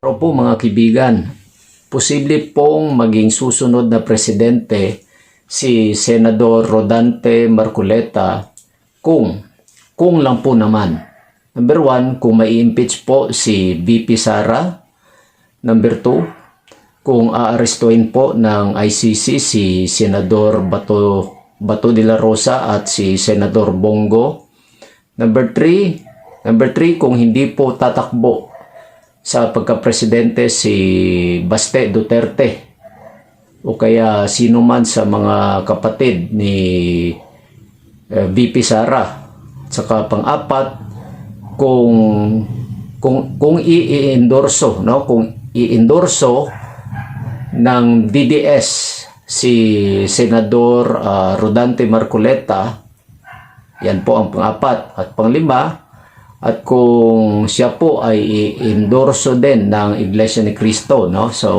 Pero po mga kaibigan, posible pong maging susunod na presidente si Senador Rodante Marcoleta kung lang po naman. Number 1, kung mai-impeach po si VP Sara. Number 2, kung aarestuin po ng ICC si Senador Bato de la Rosa at si Senador Bongo. Number 3, kung hindi po tatakbo sa pagka-presidente si Baste Duterte o kaya sino man sa mga kapatid ni VP Sara. Saka pang-apat, kung i-endorso, no, kung i-endorso ng DDS si Senador Rodante Marcoleta, yan po ang pang-apat. At pang-lima, at kung siya po ay i-endorso din ng Iglesia ni Cristo, no? So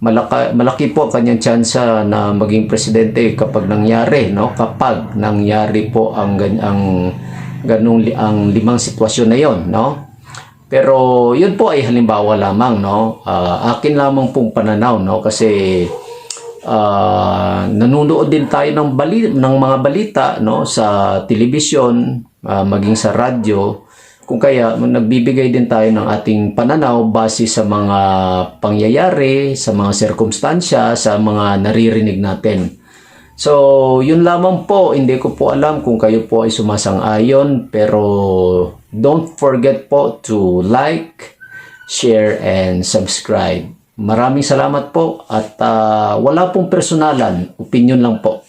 malaki po kanyang tsansa na maging presidente kapag nangyari, no? Kapag nangyari po ang limang sitwasyon na 'yon, no? Pero yun po ay halimbawa lamang, no? Akin lamang pong pananaw, no? Kasi nanonood din tayo ng mga balita, no, sa telebisyon, maging sa radyo, kung kaya nagbibigay din tayo ng ating pananaw base sa mga pangyayari, sa mga sirkumstansya, sa mga naririnig natin. So, yun lamang po. Hindi ko po alam kung kayo po ay sumasang-ayon, pero don't forget po to like, share, and subscribe. Maraming salamat po at wala pong personalan, opinion lang po.